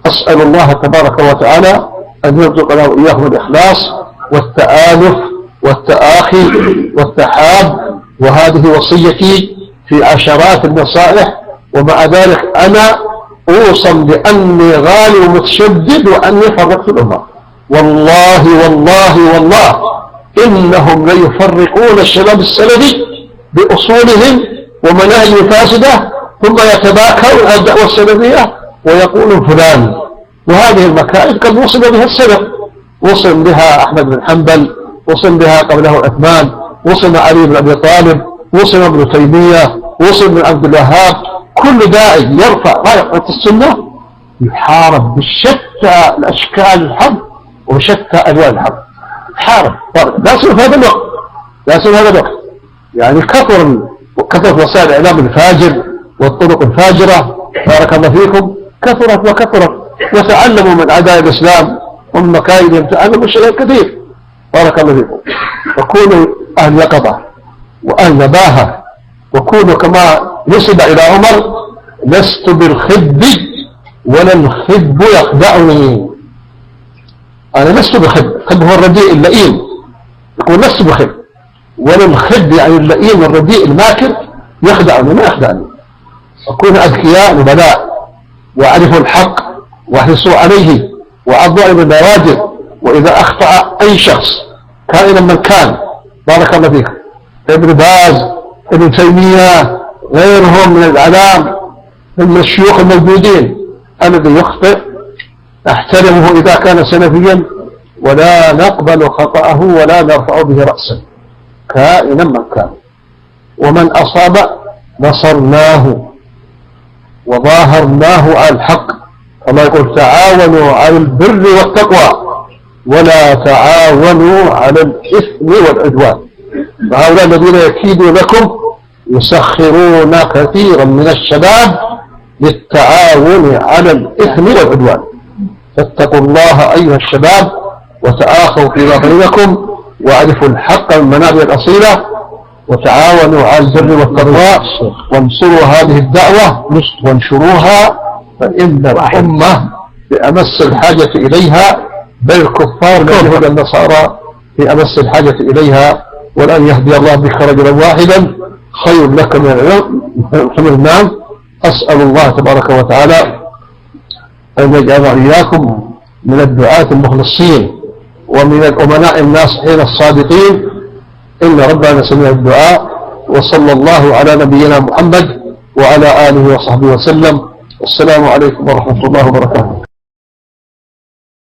أسأل الله تبارك وتعالى أن يرزقنا وإياهم الإخلاص والتآلف والتآخي والتحاب، وهذه وصيتي في عشرات النصائح. ومع ذلك أنا أوصم بأني غالي ومتشدد وأني فرقت الأمة. والله والله والله إنهم ليفرقون الشباب السلفي بأصولهم ومناهجهم الفاسدة، ثم يتباكرون على الدعوة السلفية ويقولون فلان. وهذه المكائد قد وصل بها السلف، وصل بها أحمد بن حنبل، وصل بها قبله عثمان، وصل علي بن أبي طالب، وصل ابن تيمية، وصل بن عبد الوهاب. كل داعي يرفع راية السنة يحارب بشتى الأشكال الحرب وبشتى ألوان الحرب. حارب لا يصير في هذا الوقت، لا يصير في هذا الوقت. يعني كثرت وسائل الإعلام الفاجر والطرق الفاجرة، بارك الله فيكم، كثرت وكثرت، وتعلموا من أعداء الإسلام ومن مكايدهم، تعلموا شيء كثير، بارك الله فيكم. وكونوا أهل يقظة وأهل نباهة، وكونوا كما نسب إلى عمر: لست بالخب ولا الخب يخدعني. أنا لست بخب، الخب هو الرديء اللئيم، يقول لست بخب، ولا الخب يعني اللئيم الرديء الماكر يخدعني، ما يخدعني. أكون أذكياء نبلاء وأعرفوا الحق وأحرصوا عليه وعضوا عليه بالنواجذ، وإذا أخطأ أي شخص كائنا من كان، بارك الله فيك، ابن باز، ابن تيمية، غيرهم من الإعلام من الشيوخ الموجودين، الذي يخطئ احترمه إذا كان سلفيا، ولا نقبل خطأه ولا نرفع به رأسا كائنا من كان. ومن أصاب نصرناه وظاهرناه على الحق. الله يقول: تعاونوا على البر والتقوى ولا تعاونوا على الإثم والعدوان. فهؤلاء الذين يكيدون لكم يسخرون كثيرا من الشباب للتعاون على الإثم والعدوان. فاتقوا الله أيها الشباب وتآخوا فيما بينكم، واعرفوا الحق من منابع الأصيلة، وتعاونوا على البر والتقوى، وانصروا هذه الدعوة وانشروها، فإن الأمة بأمس الحاجة إليها، بل الكفار واليهود والنصارى في أمس الحاجة إليها. ولأن يهدي الله بك رجلا واحدا خير لك من النعم. أسأل الله تبارك وتعالى أن يجعل إياكم من الدعاة المخلصين ومن الأمناء الناصحين الصادقين، إن ربنا سمع الدعاء. وصلى الله على نبينا محمد وعلى آله وصحبه وسلم. والسلام عليكم ورحمة الله وبركاته.